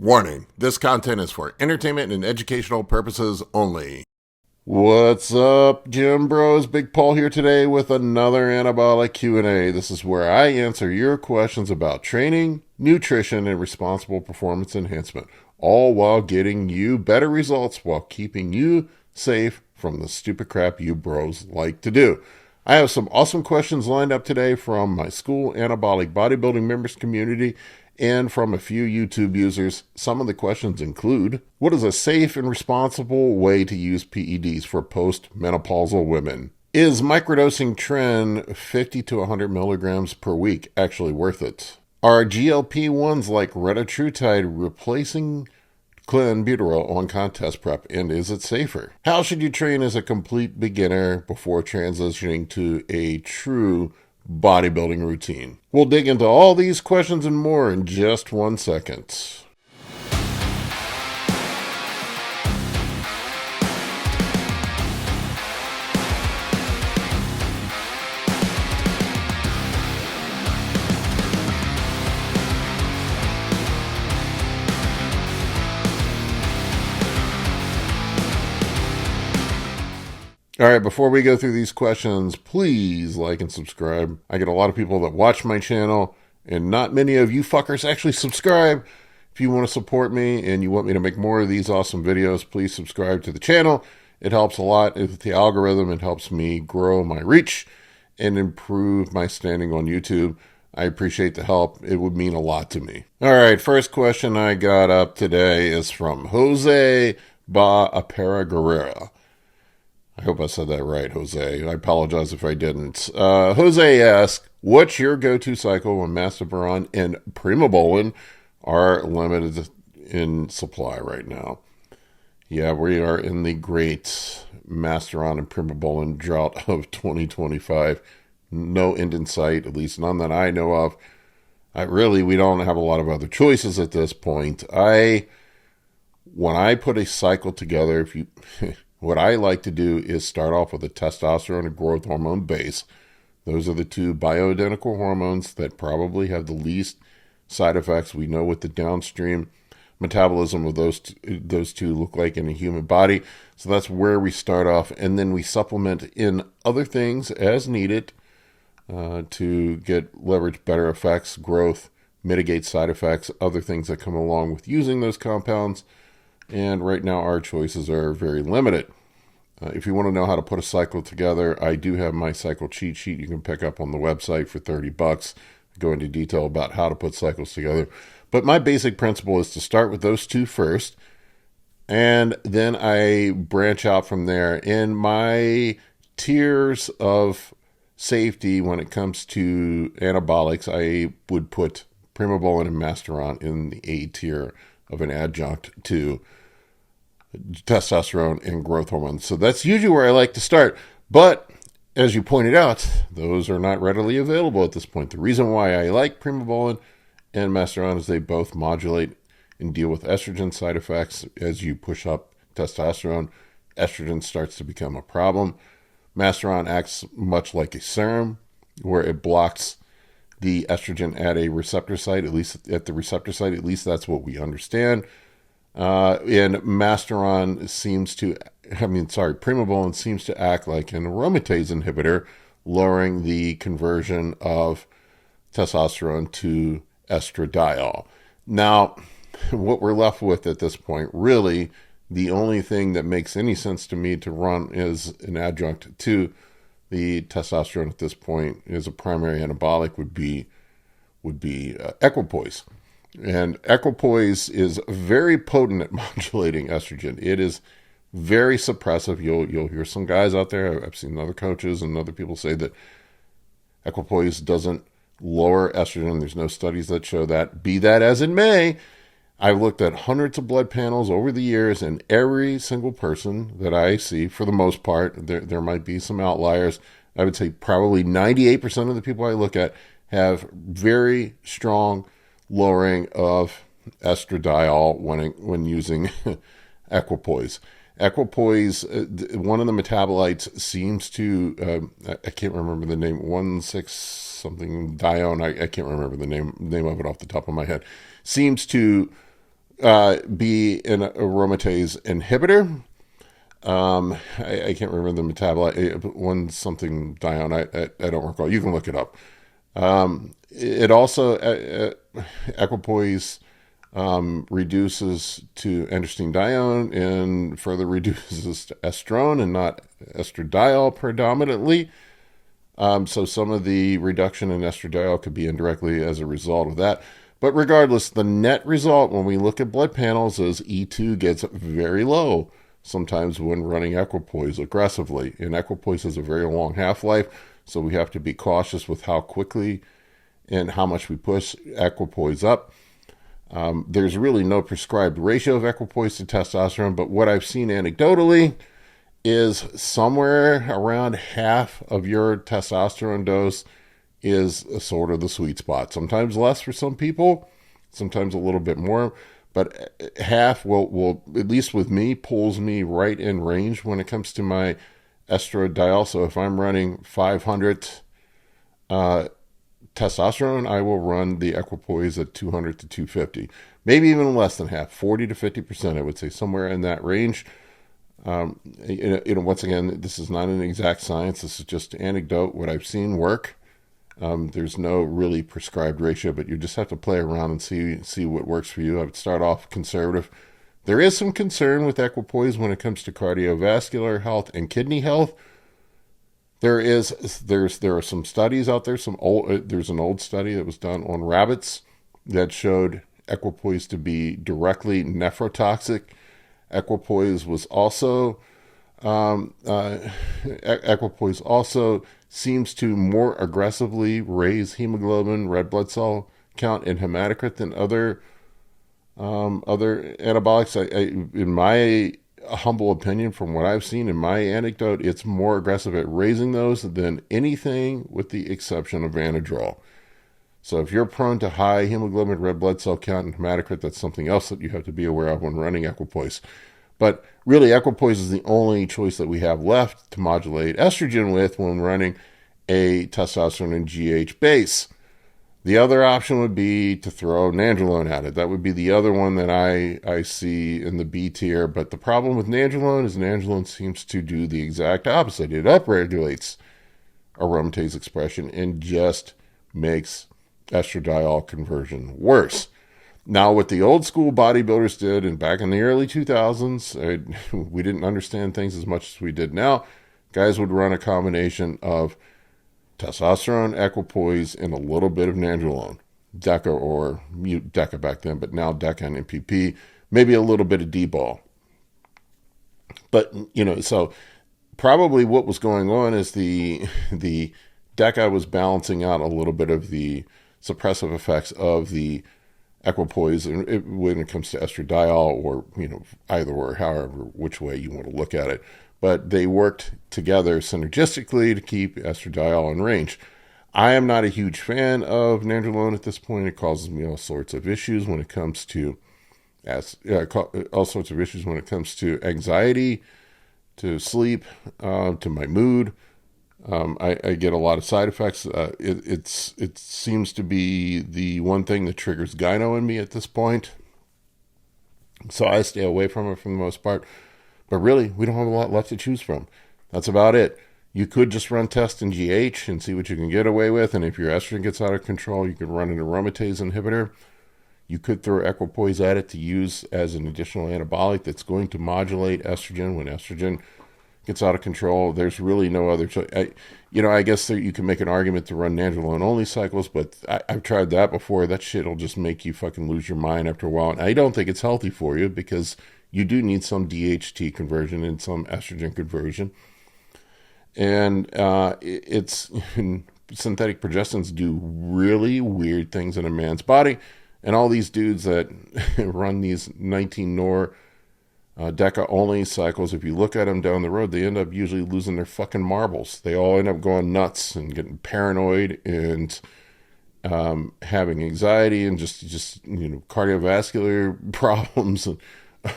Warning, this content is for entertainment and educational purposes only. What's up, Gym Bros? Big Paul here today with another Anabolic Q&A. This is where I answer your questions about training, nutrition, and responsible performance enhancement, all while getting you better results while keeping you safe from the stupid crap you bros like to do. I have some awesome questions lined up today from my school Anabolic Bodybuilding members community and from a few YouTube users. Some of the questions include, what is a safe and responsible way to use PEDs for post-menopausal women? Is Microdosing Tren 50 to 100 milligrams per week actually worth it? Are GLP1s like Reta replacing Clenbuterol on contest prep, and is it safer? How should you train as a complete beginner before transitioning to a true bodybuilding routine? We'll dig into all these questions and more in just 1 second. All right, before we go through these questions, please like and subscribe. I get a lot of people that watch my channel, and not many of you fuckers actually subscribe. If you want to support me and you want me to make more of these awesome videos, please subscribe to the channel. It helps a lot with the algorithm. It helps me grow my reach and improve my standing on YouTube. I appreciate the help. It would mean a lot to me. All right, first question I got up today is from Jose Apera. I hope I said that right, Jose. I apologize if I didn't. Jose asked, what's your go-to cycle when Finasteride and Primo are limited in supply right now? Yeah, we are in the great Finasteride and Primo drought of 2025. No end in sight, at least none that I know of. We don't have a lot of other choices at this point. When I put a cycle together, what I like to do is start off with a testosterone and growth hormone base. Those are the two bioidentical hormones that probably have the least side effects. We know what the downstream metabolism of those two look like in a human body. So that's where we start off. And then we supplement in other things as needed to leverage better effects, growth, mitigate side effects, other things that come along with using those compounds. And right now our choices are very limited. If you want to know how to put a cycle together, I do have my cycle cheat sheet you can pick up on the website for $30. Go into detail about how to put cycles together. But my basic principle is to start with those two first, and then I branch out from there. In my tiers of safety when it comes to anabolics, I would put Primo and Finasteride in the A tier of an adjunct to testosterone and growth hormones. So that's usually where I like to start. But as you pointed out, those are not readily available at this point. The reason why I like Primo and Finasteride is they both modulate and deal with estrogen side effects. As you push up testosterone, estrogen starts to become a problem. Finasteride acts much like a serum, where it blocks the estrogen at a receptor site, at least at the receptor site. At least that's what we understand. And Finasteride Primo seems to act like an aromatase inhibitor, lowering the conversion of testosterone to estradiol. Now, what we're left with at this point, really, the only thing that makes any sense to me to run is an adjunct to the testosterone at this point as a primary anabolic would be Equipoise. And Equipoise is very potent at modulating estrogen. It is very suppressive. You'll hear some guys out there, I've seen other coaches and other people say that Equipoise doesn't lower estrogen. There's no studies that show that. Be that as it may, I've looked at hundreds of blood panels over the years, and every single person that I see, for the most part, there might be some outliers, I would say probably 98% of the people I look at have very strong lowering of estradiol when using Equipoise. Equipoise, one of the metabolites seems to, I can't remember the name, 1,6 something dione, I can't remember the name of it off the top of my head, seems to be an aromatase inhibitor. I can't remember the metabolite. One something dione. I don't recall. You can look it up. It also Equipoise reduces to androstenedione and further reduces to estrone and not estradiol predominantly. So some of the reduction in estradiol could be indirectly as a result of that. But regardless, the net result when we look at blood panels is E2 gets very low sometimes when running Equipoise aggressively. And Equipoise has a very long half-life, so we have to be cautious with how quickly and how much we push Equipoise up. There's really no prescribed ratio of Equipoise to testosterone, but what I've seen anecdotally is somewhere around half of your testosterone dose is sort of the sweet spot. Sometimes less for some people, sometimes a little bit more, but half will at least with me, pulls me right in range when it comes to my estradiol. So if I'm running 500 testosterone, I will run the Equipoise at 200 to 250, maybe even less than half, 40 to 50%, I would say, somewhere in that range. Once again, this is not an exact science. This is just anecdote, what I've seen work. There's no really prescribed ratio, but you just have to play around and see what works for you. I would start off conservative. There is some concern with Equipoise when it comes to cardiovascular health and kidney health. There are some studies out there. There's an old study that was done on rabbits that showed Equipoise to be directly nephrotoxic. Equipoise also seems to more aggressively raise hemoglobin, red blood cell count, and hematocrit than other anabolics. In my humble opinion, from what I've seen in my anecdote, it's more aggressive at raising those than anything, with the exception of Vanadrol. So if you're prone to high hemoglobin, red blood cell count, and hematocrit, that's something else that you have to be aware of when running Equipoise. But really, Equipoise is the only choice that we have left to modulate estrogen with when running a testosterone and GH base. The other option would be to throw nandrolone at it. That would be the other one that I see in the B tier. But the problem with nandrolone is nandrolone seems to do the exact opposite. It upregulates aromatase expression and just makes estradiol conversion worse. Now, what the old school bodybuilders did, and back in the early 2000s, we didn't understand things as much as we did now. Guys would run a combination of testosterone, Equipoise, and a little bit of nandrolone. Deca, or Deca back then, but now Deca and MPP, maybe a little bit of D-ball. But, so probably what was going on is the Deca was balancing out a little bit of the suppressive effects of the Equipoise when it comes to estradiol, or either or, however, which way you want to look at it. But they worked together synergistically to keep estradiol in range. I am not a huge fan of nandrolone at this point. It causes me all sorts of issues when it comes to anxiety, to sleep, to my mood. I get a lot of side effects. It seems to be the one thing that triggers gyno in me at this point. So I stay away from it for the most part. But really, we don't have a lot left to choose from. That's about it. You could just run test in GH and see what you can get away with. And if your estrogen gets out of control, you could run an aromatase inhibitor. You could throw Equipoise at it to use as an additional anabolic that's going to modulate estrogen when estrogen gets out of control. There's really no other choice. I guess you can make an argument to run nandrolone only cycles, but I've tried that before. That shit will just make you fucking lose your mind after a while. And I don't think it's healthy for you, because you do need some DHT conversion and some estrogen conversion. And synthetic progestins do really weird things in a man's body. And all these dudes that run these 19 nor Deca only cycles, if you look at them down the road, they end up usually losing their fucking marbles. They all end up going nuts and getting paranoid and having anxiety and just cardiovascular problems and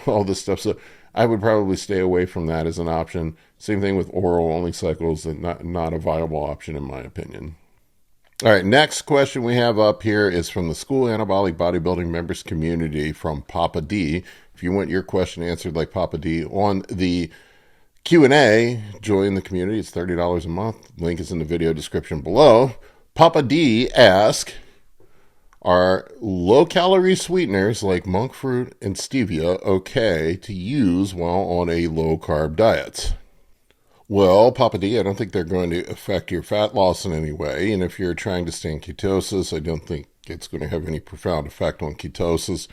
all this stuff. So I would probably stay away from that as an option. Same thing with oral only cycles, and not a viable option in my opinion. All right, next question we have up here is from the School Anabolic Bodybuilding Members Community from Papa D. If you want your question answered like Papa D on the Q&A, join the community. It's $30 a month. Link is in the video description below. Papa D asks, are low-calorie sweeteners like monk fruit and stevia okay to use while on a low-carb diet? Well, Papa D, I don't think they're going to affect your fat loss in any way. And if you're trying to stay in ketosis, I don't think it's going to have any profound effect on ketosis,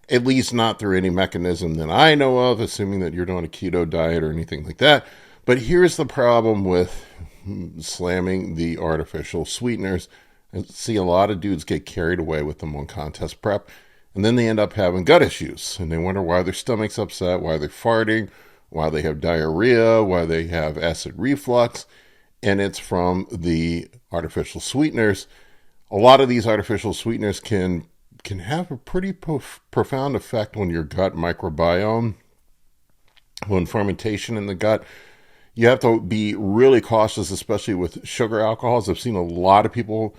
at least not through any mechanism that I know of, assuming that you're doing a keto diet or anything like that. But here's the problem with slamming the artificial sweeteners. I see a lot of dudes get carried away with them on contest prep, and then they end up having gut issues, and they wonder why their stomach's upset, why they're farting, why they have diarrhea, why they have acid reflux, and it's from the artificial sweeteners. A lot of these artificial sweeteners can have a pretty profound effect on your gut microbiome, on fermentation in the gut. You have to be really cautious, especially with sugar alcohols. I've seen a lot of people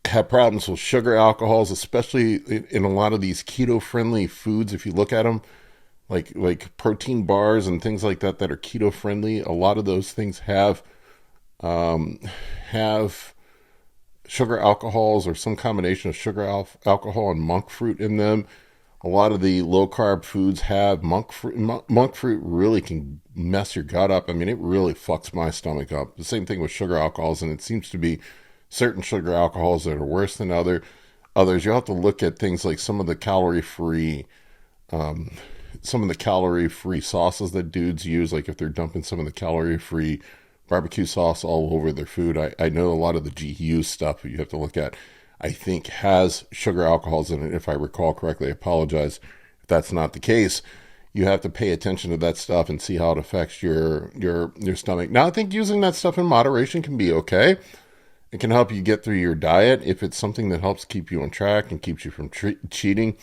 have problems with sugar alcohols, especially in a lot of these keto-friendly foods. If you look at them, like protein bars and things like that are keto friendly, a lot of those things have sugar alcohols or some combination of sugar alcohol and monk fruit in them. A lot of the low carb foods have monk fruit. Monk fruit really can mess your gut up. I mean, it really fucks my stomach up. The same thing with sugar alcohols, and it seems to be certain sugar alcohols that are worse than others. You'll have to look at things like some of the calorie-free sauces that dudes use, like if they're dumping some of the calorie-free barbecue sauce all over their food. I know a lot of the GU stuff you have to look at, I think, has sugar alcohols in it. If I recall correctly, I apologize if that's not the case. You have to pay attention to that stuff and see how it affects your stomach. Now, I think using that stuff in moderation can be okay. It can help you get through your diet if it's something that helps keep you on track and keeps you from cheating.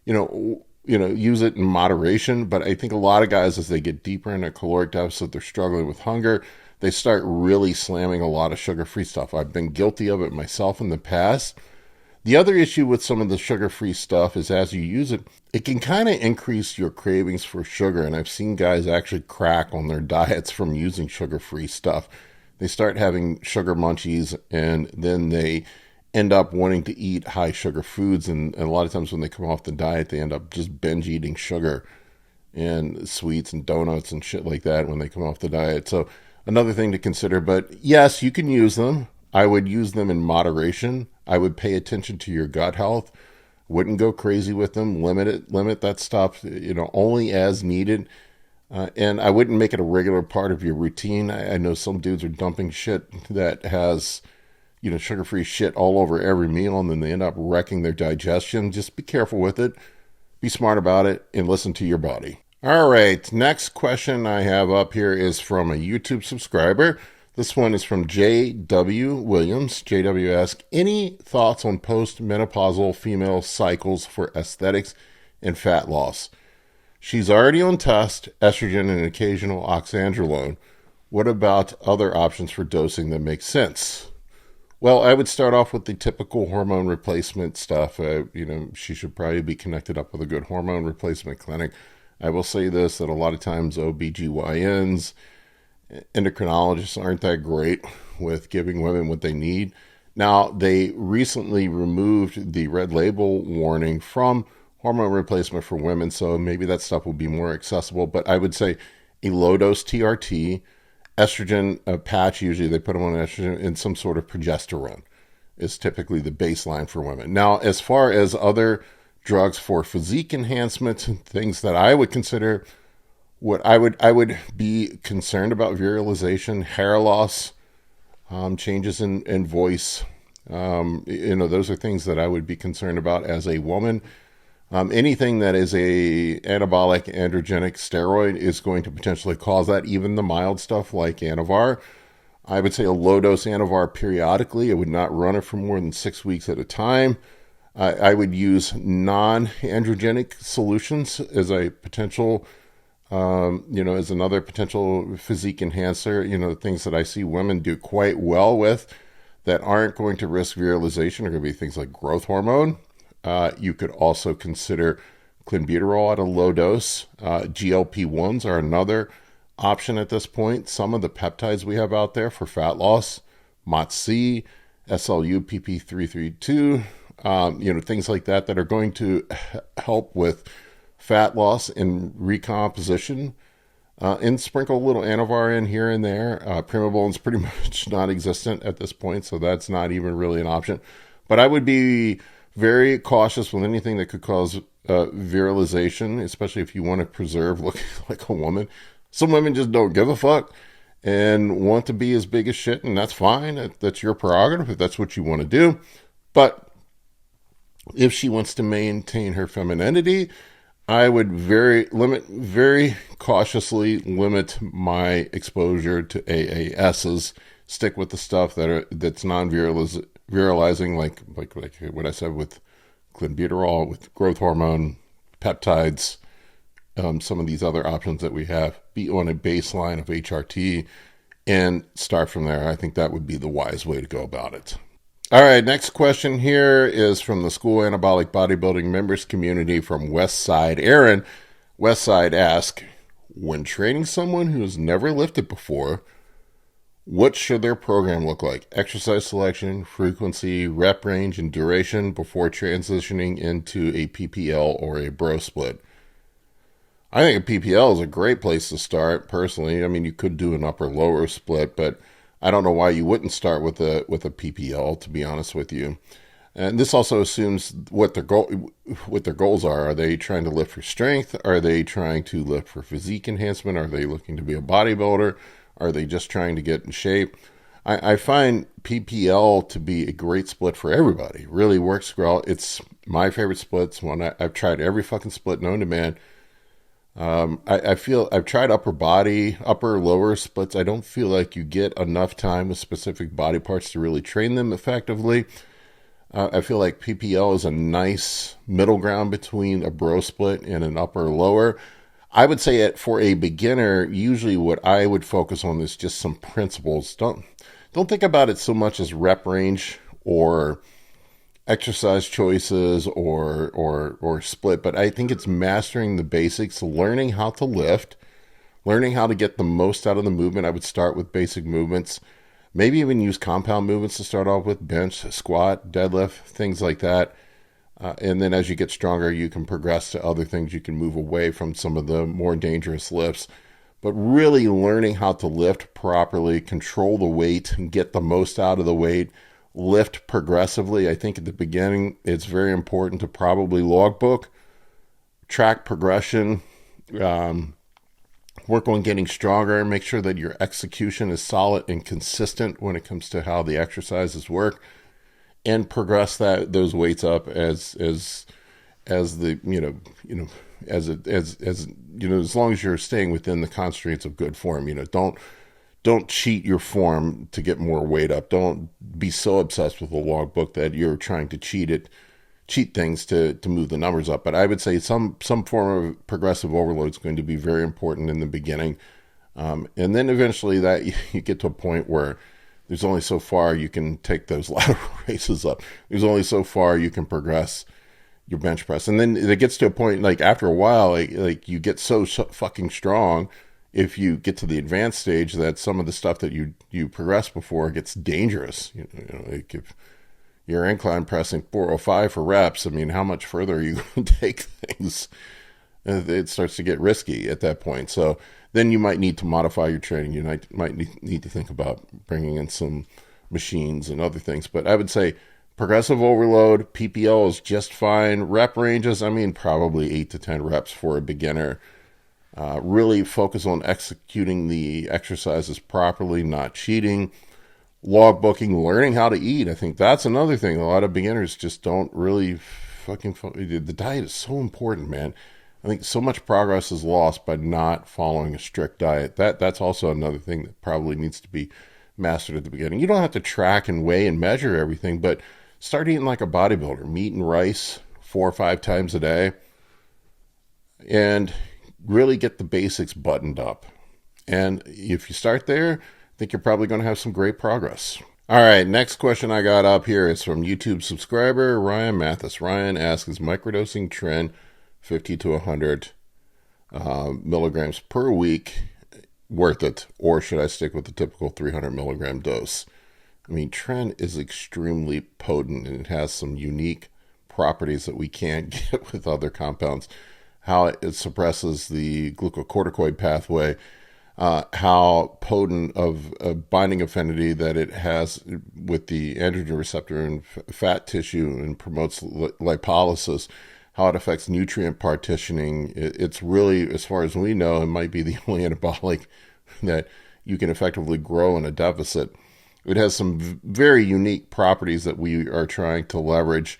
Use it in moderation. But I think a lot of guys, as they get deeper in a caloric deficit, they're struggling with hunger, they start really slamming a lot of sugar-free stuff. I've been guilty of it myself in the past. The other issue with some of the sugar-free stuff is as you use it, it can kind of increase your cravings for sugar. And I've seen guys actually crack on their diets from using sugar-free stuff. They start having sugar munchies, and then they end up wanting to eat high sugar foods. And a lot of times when they come off the diet, they end up just binge eating sugar and sweets and donuts and shit like that when they come off the diet. So another thing to consider. But yes, you can use them. I would use them in moderation. I would pay attention to your gut health. Wouldn't go crazy with them. Limit that stuff, only as needed. And I wouldn't make it a regular part of your routine. I know some dudes are dumping shit that has, sugar-free shit all over every meal, and then they end up wrecking their digestion. Just be careful with it. Be smart about it, and listen to your body. All right, next question I have up here is from a YouTube subscriber. This one is from J.W. Williams. J.W. asks, any thoughts on post-menopausal female cycles for aesthetics and fat loss? She's already on test, estrogen and occasional oxandrolone. What about other options for dosing that make sense? Well, I would start off with the typical hormone replacement stuff. She should probably be connected up with a good hormone replacement clinic. I will say this, that a lot of times OBGYNs, endocrinologists aren't that great with giving women what they need. Now, they recently removed the red label warning from hormone replacement for women, so maybe that stuff will be more accessible. But I would say a low-dose TRT, estrogen patch, usually they put them on estrogen, and some sort of progesterone is typically the baseline for women. Now, as far as other drugs for physique enhancement, things that I would consider, what I would be concerned about: virilization, hair loss, changes in voice. Those are things that I would be concerned about as a woman. Anything that is a anabolic androgenic steroid is going to potentially cause that, even the mild stuff like Anavar. I would say a low-dose Anavar periodically. I would not run it for more than 6 weeks at a time. I would use non-androgenic solutions as a potential, as another potential physique enhancer. Things that I see women do quite well with that aren't going to risk virilization are going to be things like growth hormone. You could also consider Clenbuterol at a low dose. GLP1s are another option at this point. Some of the peptides we have out there for fat loss, MOTS-C, SLU, PP332, things like that are going to help with fat loss and recomposition. And sprinkle a little Anavar in here and there. Primo is pretty much non-existent at this point, so that's not even really an option. But I would be very cautious with anything that could cause virilization, especially if you want to preserve looking like a woman. Some women just don't give a fuck and want to be as big as shit, and that's fine. That's your prerogative if that's what you want to do. But if she wants to maintain her femininity, I would very cautiously limit my exposure to AASs. Stick with the stuff that's non-virilizing, like what I said with Clenbuterol, with growth hormone, peptides, some of these other options that we have. Be on a baseline of HRT and start from there. I think that would be the wise way to go about it. All right, next question here is from the School Anabolic Bodybuilding Members Community from Westside. Aaron, Westside asks, when training someone who has never lifted before, what should their program look like? Exercise selection, frequency, rep range, and duration before transitioning into a PPL or a bro split. I think a PPL is a great place to start, personally. I mean, you could do an upper-lower split, but I don't know why you wouldn't start with a PPL, to be honest with you. And this also assumes what their goals are. Are they trying to lift for strength? Are they trying to lift for physique enhancement? Are they looking to be a bodybuilder? Are they just trying to get in shape? I find PPL to be a great split for everybody. It really works well. It's my favorite splits. I've tried every fucking split known to man. I feel I've tried upper, lower splits. I don't feel like you get enough time with specific body parts to really train them effectively. I feel like PPL is a nice middle ground between a bro split and an upper lower. I would say for a beginner, usually what I would focus on is just some principles. Don't think about it so much as rep range or exercise choices or split, but I think it's mastering the basics, learning how to lift, learning how to get the most out of the movement. I would start with basic movements, maybe even use compound movements to start off with, bench, squat, deadlift, things like that. And then as you get stronger, you can progress to other things. You can move away from some of the more dangerous lifts, but really learning how to lift properly, control the weight, and get the most out of the weight. Lift progressively. I think at the beginning, it's very important to probably logbook, track progression, work on getting stronger, make sure that your execution is solid and consistent when it comes to how the exercises work, and progress those weights up as the as long as you're staying within the constraints of good form. Don't cheat your form to get more weight up. Don't be so obsessed with the logbook that you're trying to cheat things to move the numbers up. But I would say some form of progressive overload is going to be very important in the beginning. And then eventually that you get to a point where there's only so far you can take those lateral raises up. There's only so far you can progress your bench press. And then it gets to a point, like after a while, like you get so fucking strong if you get to the advanced stage that some of the stuff that you progressed before gets dangerous. Like if you're incline pressing 405 for reps, I mean, how much further are you going to take things? It starts to get risky at that point. So then you might need to modify your training. You might need to think about bringing in some machines and other things. But I would say progressive overload, PPL is just fine. Rep ranges, I mean, probably 8 to 10 reps for a beginner. Really focus on executing the exercises properly, not cheating. Logbooking, learning how to eat. I think that's another thing. A lot of beginners just don't really the diet is so important, man. I think so much progress is lost by not following a strict diet. That's also another thing that probably needs to be mastered at the beginning. You don't have to track and weigh and measure everything, but start eating like a bodybuilder. Meat and rice 4 or 5 times a day. And really get the basics buttoned up. And if you start there, I think you're probably going to have some great progress. All right, next question I got up here is from YouTube subscriber Ryan Mathis. Ryan asks, is microdosing Tren 50 to 100 milligrams per week worth it, or should I stick with the typical 300 milligram dose? I mean, Tren is extremely potent, and it has some unique properties that we can't get with other compounds. How it suppresses the glucocorticoid pathway, how potent of a binding affinity that it has with the androgen receptor in fat tissue and promotes lipolysis, how it affects nutrient partitioning. It's really, as far as we know, it might be the only anabolic that you can effectively grow in a deficit. It has some very unique properties that we are trying to leverage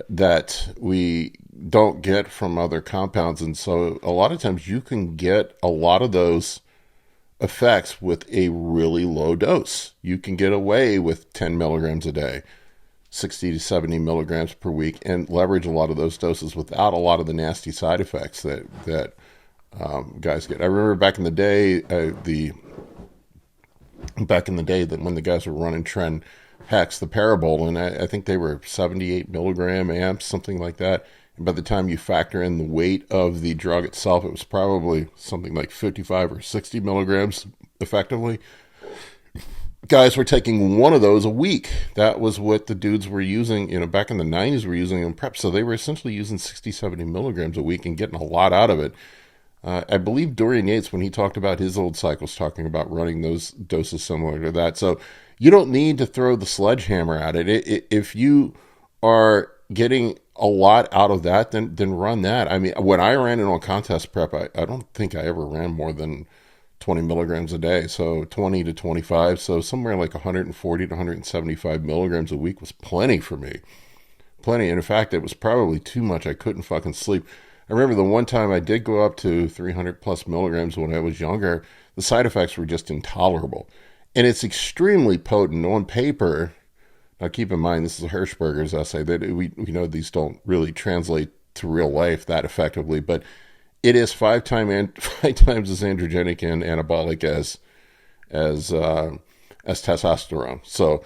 that we don't get from other compounds. And so a lot of times you can get a lot of those effects with a really low dose. You can get away with 10 milligrams a day, 60 to 70 milligrams per week, and leverage a lot of those doses without a lot of the nasty side effects that guys get. I remember back in the day, that when the guys were running Tren Hex, the Parabol, and I think they were 78 milligram amps, something like that. And by the time you factor in the weight of the drug itself, it was probably something like 55 or 60 milligrams effectively. Guys were taking one of those a week. That was what the dudes were using, back in the 90s, were using in prep. So they were essentially using 60, 70 milligrams a week and getting a lot out of it. I believe Dorian Yates, when he talked about his old cycles, talking about running those doses similar to that. So you don't need to throw the sledgehammer at it. If you are getting a lot out of that, then run that. I mean, when I ran it on contest prep, I don't think I ever ran more than 20 milligrams a day. So 20 to 25. So somewhere like 140 to 175 milligrams a week was plenty for me. Plenty. And in fact, it was probably too much. I couldn't fucking sleep. I remember the one time I did go up to 300 plus milligrams when I was younger. The side effects were just intolerable. And it's extremely potent on paper. Now, keep in mind, this is Hirschberger's essay, that we know these don't really translate to real life that effectively, but it is five times as androgenic and anabolic as testosterone. So,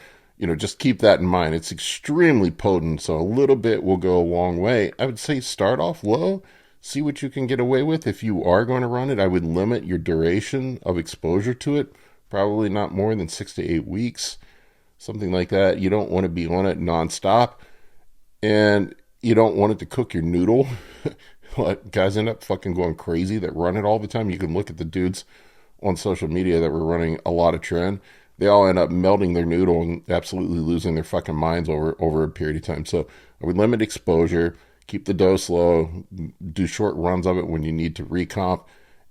just keep that in mind. It's extremely potent, so a little bit will go a long way. I would say start off low, see what you can get away with. If you are going to run it, I would limit your duration of exposure to it, probably not more than 6 to 8 weeks, something like that. You don't want to be on it nonstop, and you don't want it to cook your noodle. Guys end up fucking going crazy that run it all the time. You can look at the dudes on social media that were running a lot of Tren. They all end up melting their noodle and absolutely losing their fucking minds over a period of time. So I would limit exposure, keep the dose low, do short runs of it when you need to recomp,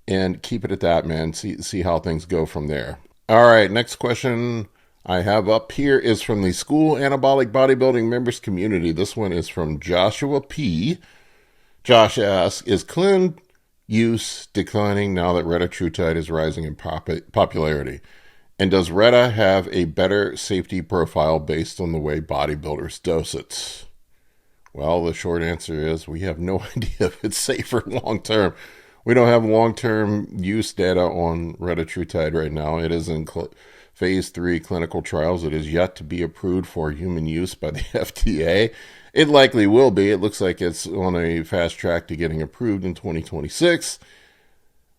and keep it at that, man. See how things go from there. All right, next question I have up here is from the School Anabolic Bodybuilding Members Community. This one is from Joshua P. Josh asks, is Clen use declining now that retatrutide is rising in popularity? And does Reta have a better safety profile based on the way bodybuilders dose it? Well, the short answer is we have no idea if it's safer long term. We don't have long-term use data on retatrutide right now. It is in phase 3 clinical trials. It is yet to be approved for human use by the FDA. It likely will be. It looks like it's on a fast track to getting approved in 2026.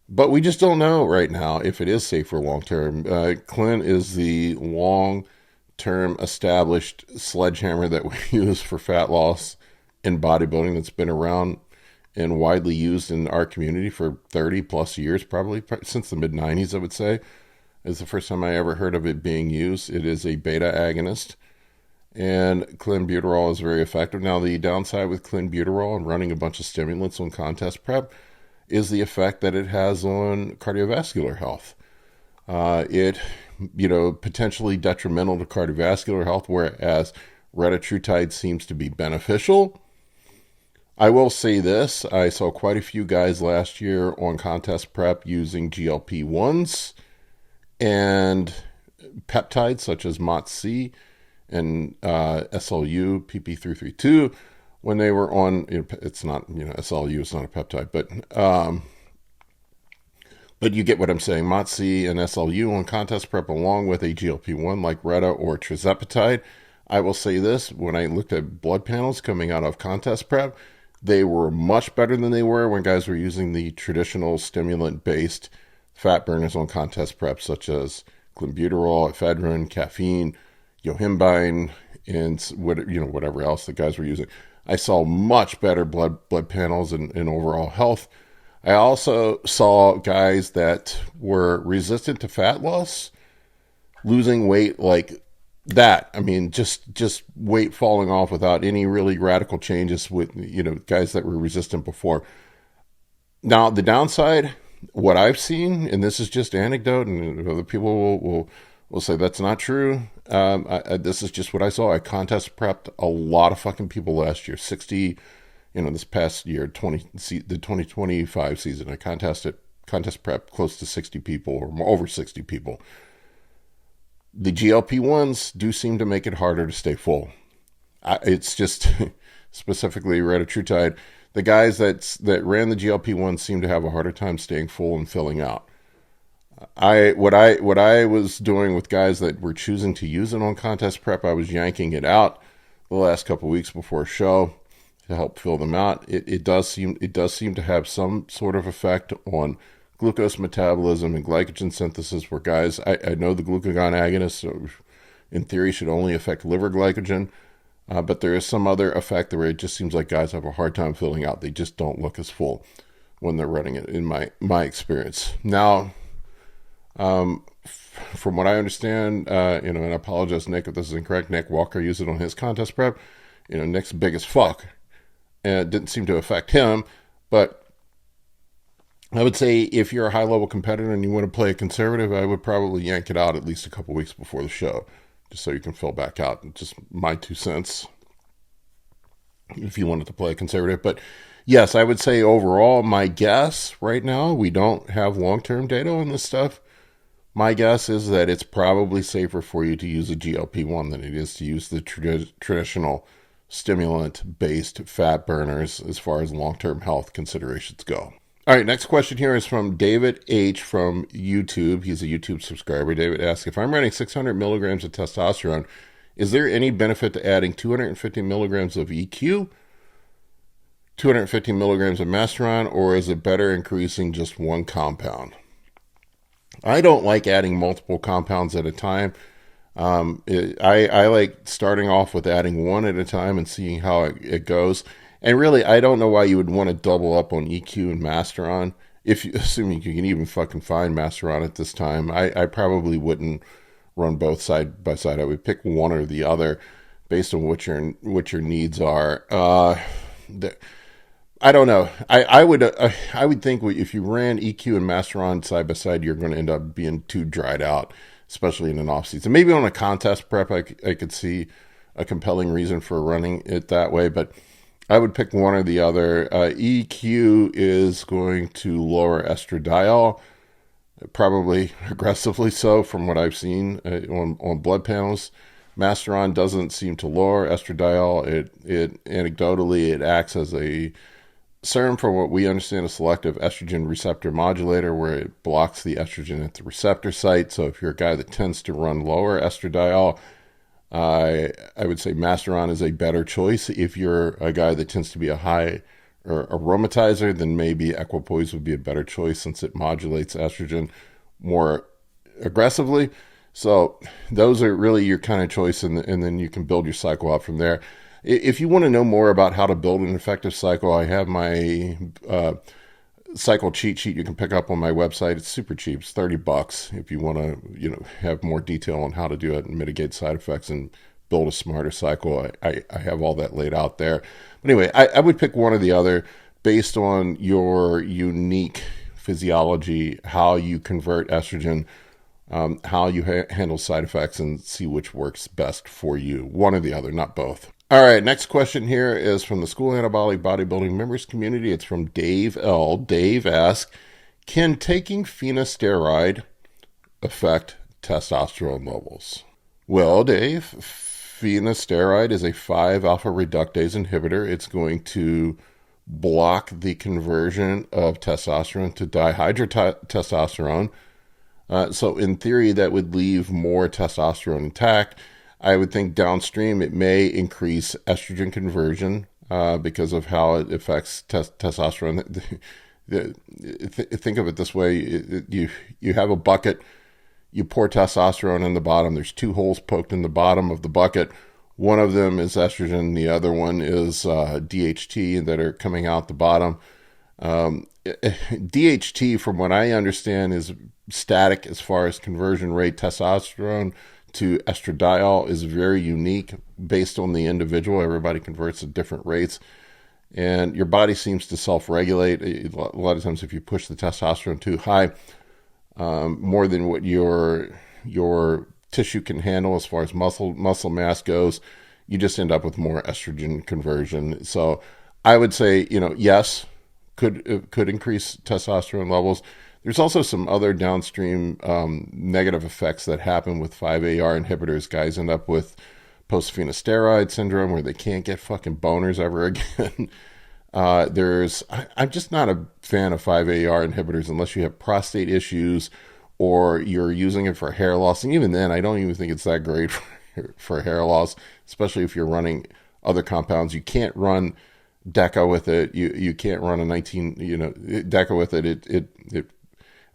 But we just don't know right now if it is safe for long-term. Clen is the long-term established sledgehammer that we use for fat loss in bodybuilding that's been around and widely used in our community for 30 plus years, probably since the mid-90s, I would say. It's the first time I ever heard of it being used. It is a beta agonist, and Clenbuterol is very effective. Now, the downside with Clenbuterol and running a bunch of stimulants on contest prep is the effect that it has on cardiovascular health. It, potentially detrimental to cardiovascular health, whereas retatrutide seems to be beneficial. I will say this, I saw quite a few guys last year on contest prep using GLP1s and peptides such as MOTS-C and SLU, PP332, when they were on, it's not, SLU is not a peptide, but But you get what I'm saying. MOTS-C and SLU on contest prep along with a GLP-1 like Reta or tirzepatide. I will say this, when I looked at blood panels coming out of contest prep, they were much better than they were when guys were using the traditional stimulant-based fat burners on contest prep, such as Clenbuterol, ephedrine, caffeine, yohimbine, and whatever else the guys were using. I saw much better blood panels and overall health. I also saw guys that were resistant to fat loss losing weight like that. I mean, just weight falling off without any really radical changes with, guys that were resistant before. Now, the downside, what I've seen, and this is just anecdote, and other people will say that's not true. This is just what I saw. I contest prepped a lot of fucking people last year. 60, this past year, the 2025 season, I contest prep close to 60 people or over 60 people. The GLP1s do seem to make it harder to stay full. It's just specifically retatrutide. The guys that ran the GLP1s seem to have a harder time staying full and filling out. What I was doing with guys that were choosing to use it on contest prep, I was yanking it out the last couple of weeks before a show to help fill them out. It does seem to have some sort of effect on glucose metabolism and glycogen synthesis, where guys, I know the glucagon agonists in theory should only affect liver glycogen, but there is some other effect where it just seems like guys have a hard time filling out. They just don't look as full when they're running it, in my experience. Now, from what I understand, and I apologize, Nick, if this is incorrect, Nick Walker used it on his contest prep. Nick's big as fuck, and it didn't seem to affect him, but I would say if you're a high-level competitor and you want to play a conservative, I would probably yank it out at least a couple weeks before the show, just so you can fill back out. Just my 2 cents, if you wanted to play a conservative. But yes, I would say overall, my guess right now, we don't have long-term data on this stuff. My guess is that it's probably safer for you to use a GLP-1 than it is to use the traditional stimulant-based fat burners as far as long-term health considerations go. All right, next question here is from David H. from YouTube. He's a YouTube subscriber. David asks, if I'm running 600 milligrams of testosterone, is there any benefit to adding 250 milligrams of EQ, 250 milligrams of Masteron, or is it better increasing just one compound? I don't like adding multiple compounds at a time. I like starting off with adding one at a time and seeing how it goes. And really, I don't know why you would want to double up on EQ and Masteron, assuming you can even fucking find Masteron at this time. I probably wouldn't run both side by side. I would pick one or the other based on what your needs are. I don't know. I would think if you ran EQ and Masteron side by side, you're going to end up being too dried out, especially in an off season. Maybe on a contest prep, I could see a compelling reason for running it that way, but I would pick one or the other. EQ is going to lower estradiol, probably aggressively so from what I've seen on blood panels. Masteron doesn't seem to lower estradiol. It anecdotally, it acts as a serum, from what we understand, a selective estrogen receptor modulator, where it blocks the estrogen at the receptor site. So if you're a guy that tends to run lower estradiol, I would say Masteron is a better choice. If you're a guy that tends to be a high or aromatizer, then maybe Equipoise would be a better choice since it modulates estrogen more aggressively. So those are really your kind of choice, and then you can build your cycle out from there. If you want to know more about how to build an effective cycle, I have my cycle cheat sheet you can pick up on my website. It's super cheap. It's $30 if you want to, have more detail on how to do it and mitigate side effects and build a smarter cycle. I have all that laid out there. But anyway, I would pick one or the other based on your unique physiology, how you convert estrogen, how you handle side effects, and see which works best for you. One or the other, not both. All right, next question here is from the School Anabolic Bodybuilding members community. It's from Dave L. Dave asks, can taking Finasteride affect testosterone levels? Well, Dave, Finasteride is a 5-alpha reductase inhibitor. It's going to block the conversion of testosterone to dihydrotestosterone. So in theory, that would leave more testosterone intact. I would think downstream it may increase estrogen conversion because of how it affects testosterone. Think of it this way: you have a bucket, you pour testosterone in the bottom. There's two holes poked in the bottom of the bucket. One of them is estrogen, the other one is DHT that are coming out the bottom. DHT, from what I understand, is static as far as conversion rate. Testosterone to estradiol is very unique based on the individual. Everybody converts at different rates, and your body seems to self-regulate. A lot of times if you push the testosterone too high, more than what your tissue can handle as far as muscle mass goes, you just end up with more estrogen conversion. So I would say, yes, could increase testosterone levels. There's also some other downstream negative effects that happen with 5-AR inhibitors. Guys end up with post-Finasteride syndrome where they can't get fucking boners ever again. I'm just not a fan of 5-AR inhibitors unless you have prostate issues or you're using it for hair loss. And even then, I don't even think it's that great for hair loss, especially if you're running other compounds. You can't run DECA with it. You can't run a DECA with it. It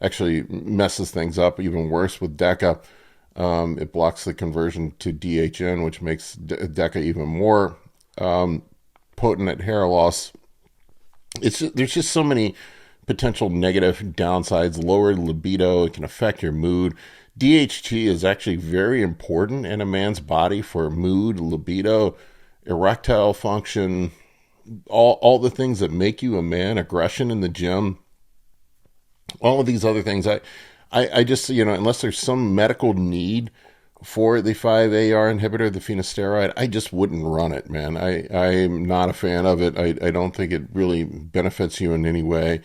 actually messes things up even worse with DECA. It blocks the conversion to DHN, which makes DECA even more potent at hair loss. There's just so many potential negative downsides. Lower libido, it can affect your mood. DHT is actually very important in a man's body for mood, libido, erectile function, all the things that make you a man, aggression in the gym, all of these other things. I just, unless there's some medical need for the 5-AR inhibitor, the finasteride, I just wouldn't run it, man. I'm not a fan of it. I don't think it really benefits you in any way.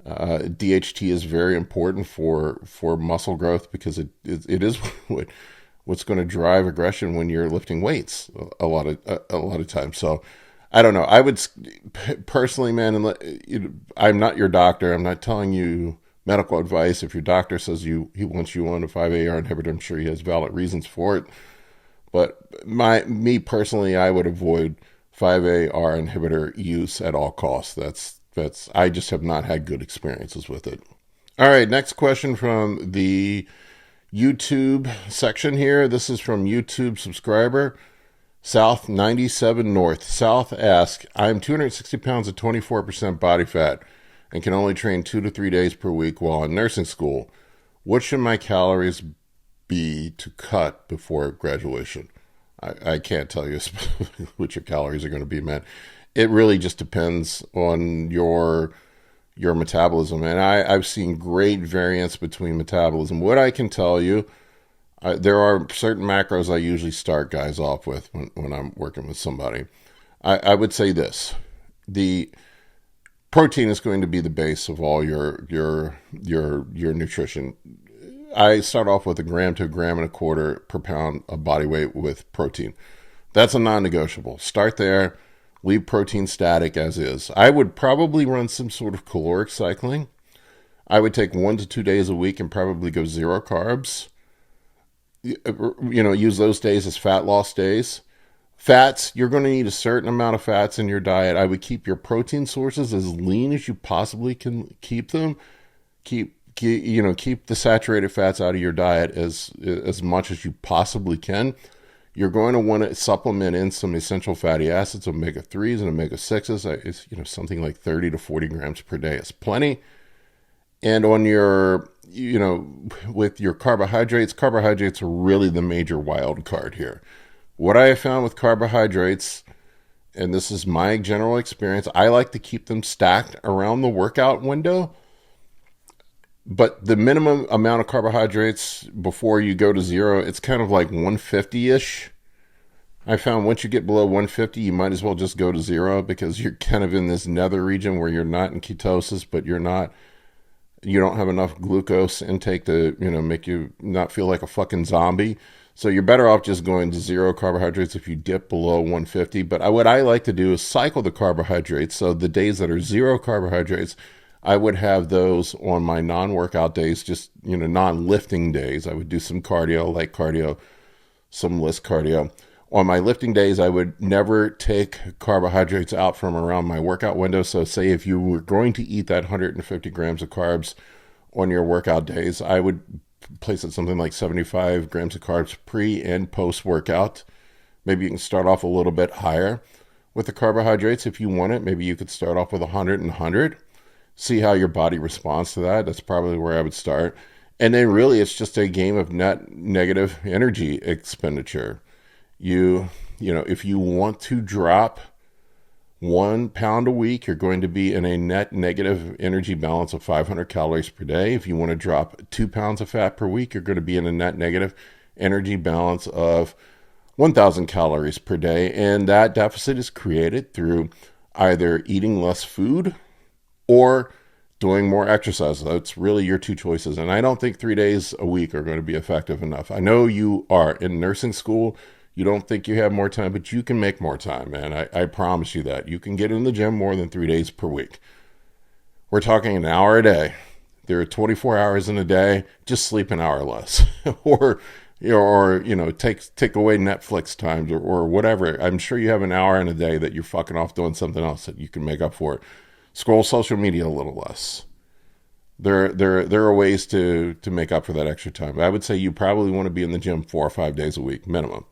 DHT is very important for muscle growth because it is what's going to drive aggression when you're lifting weights a lot of times. So I don't know. I would personally, man, I'm not your doctor. I'm not telling you medical advice. If your doctor says he wants you on a 5-AR inhibitor, I'm sure he has valid reasons for it. But me personally, I would avoid 5-AR inhibitor use at all costs. I just have not had good experiences with it. All right, next question from the YouTube section here. This is from YouTube subscriber South 97 North. South asks, I'm 260 pounds at 24% body fat and can only train 2 to 3 days per week while in nursing school. What should my calories be to cut before graduation? I can't tell you what your calories are going to be, man. It really just depends on your metabolism. And I've seen great variance between metabolism. What I can tell you, there are certain macros I usually start guys off with when I'm working with somebody. I would say this: the protein is going to be the base of all your nutrition. I start off with 1 gram to 1.25 grams per pound of body weight with protein. That's a non-negotiable. Start there. Leave protein static as is. I would probably run some sort of caloric cycling. I would take 1 to 2 days a week and probably go 0 carbs. Use those days as fat loss days. Fats, you're going to need a certain amount of fats in your diet. I would keep your protein sources as lean as you possibly can keep them. Keep the saturated fats out of your diet as much as you possibly can. You're going to want to supplement in some essential fatty acids, omega-3s and omega-6s. It's, something like 30 to 40 grams per day is plenty. And on your, with your carbohydrates are really the major wild card here. What I have found with carbohydrates, and this is my general experience, I like to keep them stacked around the workout window. But the minimum amount of carbohydrates before you go to 0, it's kind of like 150-ish. I found once you get below 150, you might as well just go to 0 because you're kind of in this nether region where you're not in ketosis, but you don't have enough glucose intake to, make you not feel like a fucking zombie. So you're better off just going to zero carbohydrates if you dip below 150. But what I like to do is cycle the carbohydrates. So the days that are zero carbohydrates, I would have those on my non-workout days, just, non-lifting days. I would do some cardio, light cardio, some less cardio. On my lifting days, I would never take carbohydrates out from around my workout window. So say if you were going to eat that 150 grams of carbs on your workout days, I would place it something like 75 grams of carbs pre and post workout. Maybe you can start off a little bit higher with the carbohydrates if you want it. Maybe you could start off with 100 and 100. See how your body responds to that. That's probably where I would start. And then really it's just a game of net negative energy expenditure. If you want to drop 1 pound a week, you're going to be in a net negative energy balance of 500 calories per day. If you want to drop 2 pounds of fat per week, you're going to be in a net negative energy balance of 1,000 calories per day. And that deficit is created through either eating less food or doing more exercise. That's really your two choices. And I don't think 3 days a week are going to be effective enough. I know you are in nursing school. You don't think you have more time, but you can make more time, man. I promise you that. You can get in the gym more than 3 days per week. We're talking an hour a day. There are 24 hours in a day. Just sleep an hour less. or take away Netflix times or whatever. I'm sure you have an hour in a day that you're fucking off doing something else that you can make up for it. Scroll social media a little less. There are ways to make up for that extra time. I would say you probably want to be in the gym 4 or 5 days a week minimum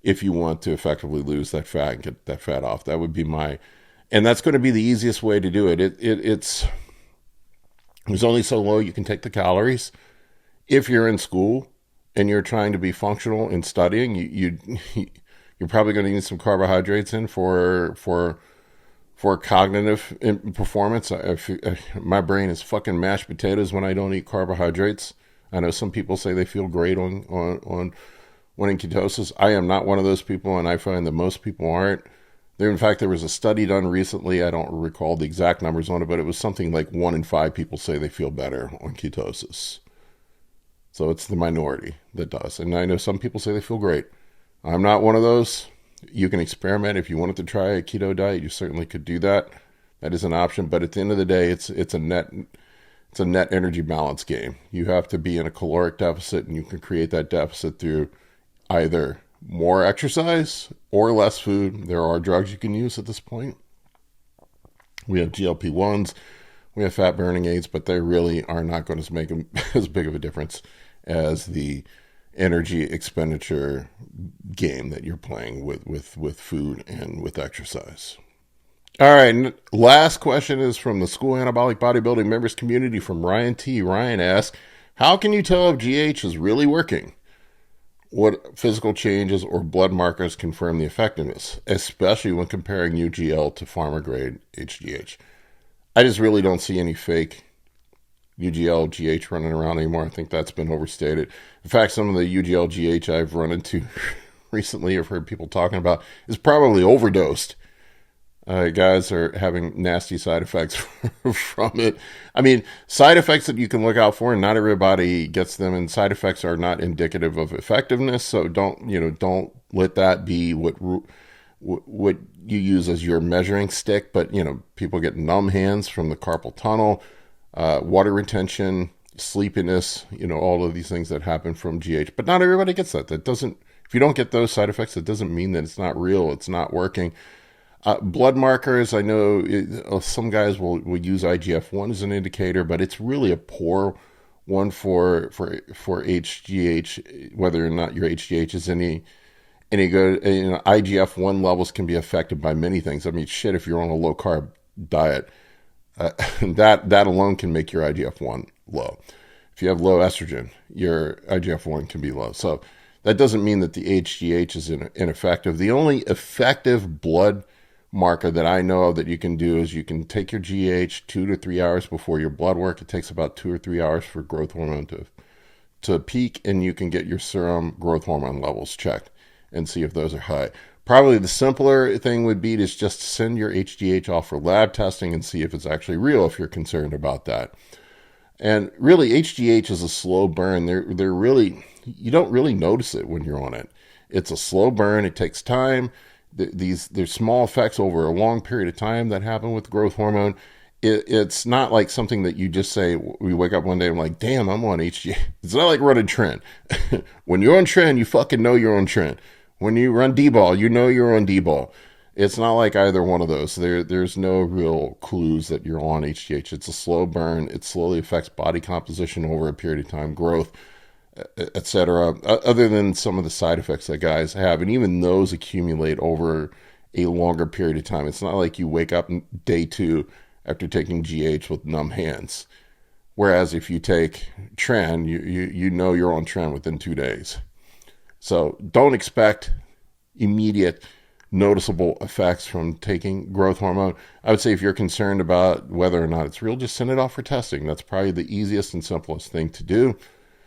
if you want to effectively lose that fat and get that fat off. That would be and that's going to be the easiest way to do it. It's only so low you can take the calories. If you're in school and you're trying to be functional in studying, you're probably going to need some carbohydrates in for cognitive performance. My brain is fucking mashed potatoes when I don't eat carbohydrates. I know some people say they feel great on when in ketosis. I am not one of those people, and I find that most people aren't. In fact, there was a study done recently. I don't recall the exact numbers on it, but it was something like 1 in 5 people say they feel better on ketosis. So it's the minority that does. And I know some people say they feel great. I'm not one of those. You can experiment. If you wanted to try a keto diet, you certainly could do that. That is an option. But at the end of the day, it's a net energy balance game. You have to be in a caloric deficit, and you can create that deficit through either more exercise or less food. There are drugs you can use at this point. We have GLP1s, we have fat burning aids, but they really are not going to make as big of a difference as the energy expenditure game that you're playing with food and with exercise. All right, last question is from the School Anabolic Bodybuilding Members Community from Ryan T. Ryan asks, how can you tell if GH is really working? What physical changes or blood markers confirm the effectiveness, especially when comparing UGL to pharma-grade HGH? I just really don't see any fake UGL GH running around anymore. I think that's been overstated. In fact, some of the UGL GH I've run into recently, I've heard people talking about, is probably overdosed. Guys are having nasty side effects from it. I mean, side effects that you can look out for, and not everybody gets them, and side effects are not indicative of effectiveness. So don't let that be what you use as your measuring stick. But people get numb hands from the carpal tunnel, water retention, sleepiness, all of these things that happen from GH. But not everybody gets that. If you don't get those side effects, it doesn't mean that it's not real. It's not working. Blood markers, I know some guys will use IGF-1 as an indicator, but it's really a poor one for HGH, whether or not your HGH is any good. IGF-1 levels can be affected by many things. I mean, shit, if you're on a low-carb diet, that alone can make your IGF-1 low. If you have low estrogen, your IGF-1 can be low. So that doesn't mean that the HGH is ineffective. The only effective blood marker that I know of that you can do is you can take your GH 2 to 3 hours before your blood work. It takes about 2 or 3 hours for growth hormone to peak, and you can get your serum growth hormone levels checked and see if those are high. Probably the simpler thing would be to just send your HGH off for lab testing and see if it's actually real if you're concerned about that. And really, HGH is a slow burn. They're really, you don't really notice it when you're on it. It's a slow burn. It takes time. There's small effects over a long period of time that happen with growth hormone. It's not like something that you just say, we wake up one day and I'm like, damn, I'm on HGH. It's not like running Tren. When you're on Tren, you fucking know you're on Tren. When you run D-ball, you know you're on D-ball. It's not like either one of those. There's no real clues that you're on HGH. It's a slow burn. It slowly affects body composition over a period of time, growth, etc. Other than some of the side effects that guys have, and even those accumulate over a longer period of time. It's not like you wake up day 2 after taking GH with numb hands. Whereas if you take Tren, you know you're on Tren within 2 days. So don't expect immediate noticeable effects from taking growth hormone. I would say if you're concerned about whether or not it's real, just send it off for testing. That's probably the easiest and simplest thing to do.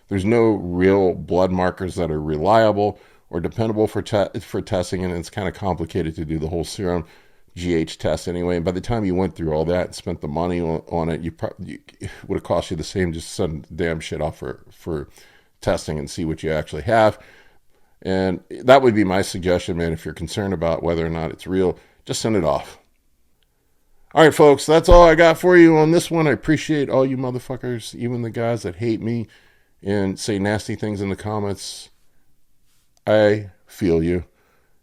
There's no real blood markers that are reliable or dependable for testing, and it's kind of complicated to do the whole serum GH test anyway. And by the time you went through all that and spent the money on it, it would have cost you the same. Just send the damn shit off for testing and see what you actually have. And that would be my suggestion, man. If you're concerned about whether or not it's real, just send it off. All right, folks, that's all I got for you on this one. I appreciate all you motherfuckers, even the guys that hate me and say nasty things in the comments. I feel you.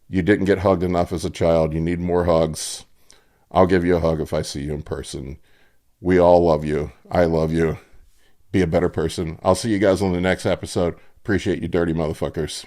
You didn't get hugged enough as a child. You need more hugs. I'll give you a hug if I see you in person. We all love you. I love you. Be a better person. I'll see you guys on the next episode. Appreciate you, dirty motherfuckers.